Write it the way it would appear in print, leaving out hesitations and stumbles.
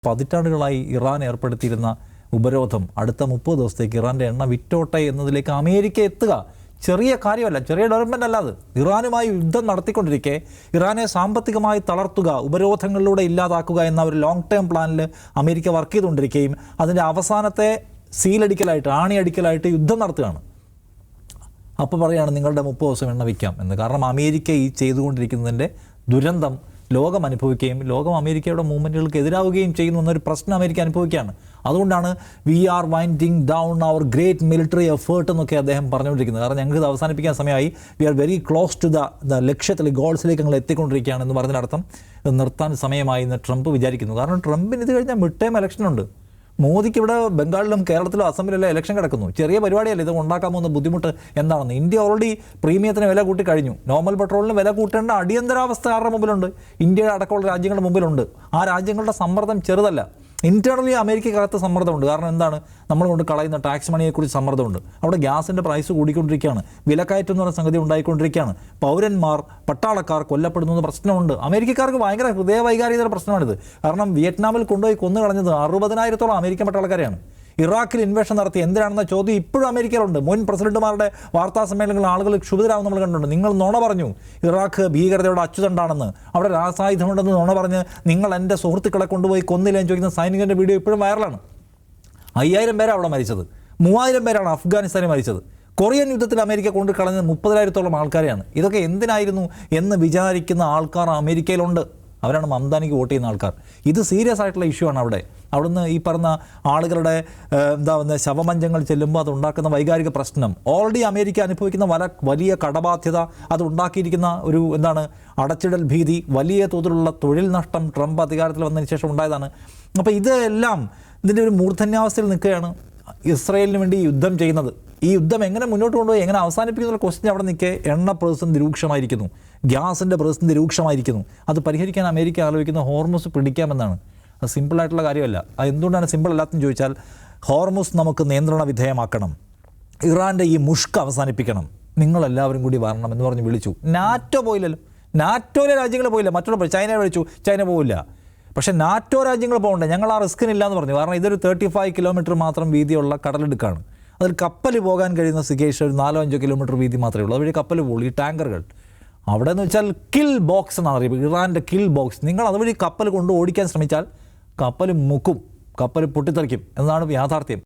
പതിറ്റാണ്ടുകളായി ഇറാൻ ഏർപ്പെടുത്തിയിരുന്ന ഉപരോധം അടുത്ത 30 ദിവസത്തേക്ക് ഇറാൻ്റെ എണ്ണ വിറ്റോട്ടെ എന്നതിലേക്ക് അമേരിക്ക എത്തുക ചെറിയ കാര്യമല്ല, ചെറിയ ഡെവലപ്മെൻ്റ് അല്ല അത്. ഇറാനുമായി യുദ്ധം നടത്തിക്കൊണ്ടിരിക്കെ ഇറാനെ സാമ്പത്തികമായി തളർത്തുക, ഉപരോധങ്ങളിലൂടെ ഇല്ലാതാക്കുക എന്ന ഒരു ലോങ് ടേം പ്ലാനിൽ അമേരിക്ക വർക്ക് ചെയ്തുകൊണ്ടിരിക്കുകയും അതിൻ്റെ അവസാനത്തെ സീലടിക്കലായിട്ട്, ആണിയടിക്കലായിട്ട് യുദ്ധം നടത്തുകയാണ്. അപ്പോൾ പറയുകയാണ് നിങ്ങളുടെ 30 ദിവസം എണ്ണ വിൽക്കാം എന്ന്. കാരണം അമേരിക്ക ഈ ചെയ്തുകൊണ്ടിരിക്കുന്നതിൻ്റെ ദുരന്തം ലോകം അനുഭവിക്കുകയും ലോകം അമേരിക്കയുടെ മൂവ്മെൻറ്റുകൾക്ക് എതിരാവുകയും ചെയ്യുന്നു എന്നൊരു പ്രശ്നം അമേരിക്ക അനുഭവിക്കുകയാണ്. അതുകൊണ്ടാണ് we are winding down our great military effort എന്നൊക്കെ അദ്ദേഹം പറഞ്ഞുകൊണ്ടിരിക്കുന്നത്. കാരണം ഞങ്ങൾക്ക് ഇത് അവസാനിപ്പിക്കാൻ സമയമായി, we are very close to the ലക്ഷ്യത്തിൽ, ഗോൾസിലേക്ക് ഞങ്ങൾ എത്തിക്കൊണ്ടിരിക്കുകയാണ് എന്ന് പറഞ്ഞതിനർത്ഥം ഇത് നിർത്താൻ സമയമായി എന്ന് ട്രംപ് വിചാരിക്കുന്നു. കാരണം ട്രംപിന് ഇത് കഴിഞ്ഞാൽ മിഡ് ടേം ഇലക്ഷനുണ്ട്. മോദിക്ക് ഇവിടെ ബംഗാളിലും കേരളത്തിലും അസമിലെല്ലാം ഇലക്ഷൻ കിടക്കുന്നു. ചെറിയ പരിപാടിയല്ല ഇത്. ഉണ്ടാക്കാൻ പോകുന്ന ബുദ്ധിമുട്ട് എന്താണെന്ന് ഇന്ത്യ ഓൾറെഡി പ്രീമിയത്തിന് വില കൂട്ടി കഴിഞ്ഞു. നോർമൽ പെട്രോളിന് വില കൂട്ടേണ്ട അടിയന്തരാവസ്ഥ ആരുടെ മുമ്പിലുണ്ട്? ഇന്ത്യയുടെ അടക്കമുള്ള രാജ്യങ്ങളുടെ മുമ്പിലുണ്ട്. ആ രാജ്യങ്ങളുടെ സമ്മർദ്ദം ചെറുതല്ല. ഇന്റേണലി അമേരിക്കക്കകത്ത് സമ്മർദ്ദമുണ്ട്. കാരണം എന്താണ്? നമ്മൾ കൊണ്ട് കളയുന്ന ടാക്സ് മണിയെക്കുറിച്ച് സമ്മർദ്ദമുണ്ട്. അവിടെ ഗ്യാസിൻ്റെ പ്രൈസ് കൂടിക്കൊണ്ടിരിക്കുകയാണ്. വിലക്കയറ്റം എന്ന് പറയുന്ന സംഗതി ഉണ്ടായിക്കൊണ്ടിരിക്കുകയാണ്. പൗരന്മാർ, പട്ടാളക്കാർ കൊല്ലപ്പെടുന്ന പ്രശ്നമുണ്ട്. അമേരിക്കക്കാർക്ക് ഭയങ്കര ഹൃദയവൈകാരികതയുടെ പ്രശ്നമാണിത്. കാരണം വിയറ്റ്നാമിൽ കൊണ്ടുപോയി കൊന്നു കളഞ്ഞത് 60,000-ഓളം അമേരിക്കൻ പട്ടാളക്കാരെയാണ്. ഇറാഖിൽ ഇൻവേഷൻ നടത്തി എന്തിനാണെന്ന ചോദ്യം ഇപ്പോഴും അമേരിക്കയിലുണ്ട്. മുൻ പ്രസിഡന്റുമാരുടെ വാർത്താ സമ്മേളനങ്ങളിൽ ആളുകൾ ക്ഷുഭിതരാവും നമ്മൾ കണ്ടിട്ടുണ്ട്. നിങ്ങൾ നുണ പറഞ്ഞു ഇറാഖ് ഭീകരതയുടെ അച്ചുതണ്ടാണെന്ന്, അവിടെ രാസായുധമുണ്ടെന്ന് നുണ പറഞ്ഞ് നിങ്ങൾ എൻ്റെ സുഹൃത്തുക്കളെ കൊണ്ടുപോയി കൊന്നില്ലെന്ന് ചോദിക്കുന്ന സൈനികൻ്റെ വീഡിയോ ഇപ്പോഴും വൈറലാണ്. 5000 പേരാണ് അവിടെ മരിച്ചത്. 3000 പേരാണ് അഫ്ഗാനിസ്ഥാനിൽ മരിച്ചത്. കൊറിയൻ യുദ്ധത്തിൽ അമേരിക്ക കൊണ്ട് കളഞ്ഞത് 30,000-ഓളം ആൾക്കാരെയാണ്. ഇതൊക്കെ എന്തിനായിരുന്നു എന്ന് വിചാരിക്കുന്ന ആൾക്കാർ അമേരിക്കയിലുണ്ട്. അവരാണ് മംതാനിക്ക് വോട്ട് ചെയ്യുന്ന ആൾക്കാർ. ഇത് സീരിയസ് ആയിട്ടുള്ള ഇഷ്യൂ ആണ് അവിടെ. അവിടുന്ന് ഈ പറഞ്ഞ ആളുകളുടെ ശവമഞ്ചങ്ങൾ ചെല്ലുമ്പോൾ അതുണ്ടാക്കുന്ന വൈകാരിക പ്രശ്നം, ഓൾറെഡി അമേരിക്ക അനുഭവിക്കുന്ന വലിയ കടബാധ്യത, അതുണ്ടാക്കിയിരിക്കുന്ന ഒരു അടച്ചിടൽ ഭീതി, വലിയ തോതിലുള്ള തൊഴിൽ നഷ്ടം ട്രംപ് അധികാരത്തിൽ വന്നതിന് ശേഷം ഉണ്ടായതാണ്. അപ്പോൾ ഇതെല്ലാം ഇതിൻ്റെ ഒരു മൂർധന്യാവസ്ഥയിൽ നിൽക്കുകയാണ് ഇസ്രയേലിന് വേണ്ടി യുദ്ധം ചെയ്യുന്നത്. ഈ യുദ്ധം എങ്ങനെ മുന്നോട്ട് കൊണ്ടുപോയി, എങ്ങനെ അവസാനിപ്പിക്കുന്ന ക്വസ്റ്റ്യൻ അവിടെ നിൽക്കെ എണ്ണ പ്രതിസന്ധി രൂക്ഷമായിരിക്കുന്നു, ഗ്യാസിൻ്റെ പ്രതിസന്ധി രൂക്ഷമായിരിക്കുന്നു. അത് പരിഹരിക്കാൻ അമേരിക്ക ആലോചിക്കുന്ന ഹോർമുസ് പിടിക്കാമെന്നാണ്. അത് സിമ്പിളായിട്ടുള്ള കാര്യമല്ല. അത് എന്തുകൊണ്ടാണ് സിമ്പിൾ അല്ലാത്തെന്ന് ചോദിച്ചാൽ, ഹോർമുസ് നമുക്ക് നിയന്ത്രണ വിധേയമാക്കണം, ഇറാൻ്റെ ഈ മുഷ്ക് അവസാനിപ്പിക്കണം, നിങ്ങളെല്ലാവരും കൂടി വരണം എന്ന് പറഞ്ഞ് വിളിച്ചു. നാറ്റോ പോയില്ലല്ലോ. നാറ്റോയിലെ രാജ്യങ്ങൾ പോയില്ല. മറ്റുള്ള ചൈന വിളിച്ചു, ചൈന പോവില്ല. പക്ഷേ നാറ്റോ രാജ്യങ്ങൾ പോകണ്ടേ? ഞങ്ങൾ ആ റിസ്കിനില്ല എന്ന് പറഞ്ഞു. കാരണം ഇതൊരു 35 കിലോമീറ്റർ മാത്രം വീതിയുള്ള കടലിടുക്കാണ്. അതിൽ കപ്പൽ പോകാൻ കഴിയുന്ന സിഗേഷ് ഒരു 4-5 കിലോമീറ്റർ വീതി മാത്രമേ ഉള്ളൂ. അതുവഴി കപ്പൽ പോകുള്ളൂ. ഈ ടാങ്കറുകൾ അവിടെ എന്ന് വെച്ചാൽ കിൽ ബോക്സ് എന്നാണ് അറിയുന്നത്, ഇറാൻ്റെ കിൽ ബോക്സ്. നിങ്ങൾ അതുവഴി കപ്പൽ കൊണ്ട് ഓടിക്കാൻ ശ്രമിച്ചാൽ കപ്പൽ മുക്കും, കപ്പൽ പൊട്ടിത്തെറിക്കും എന്നതാണ് യാഥാർത്ഥ്യം.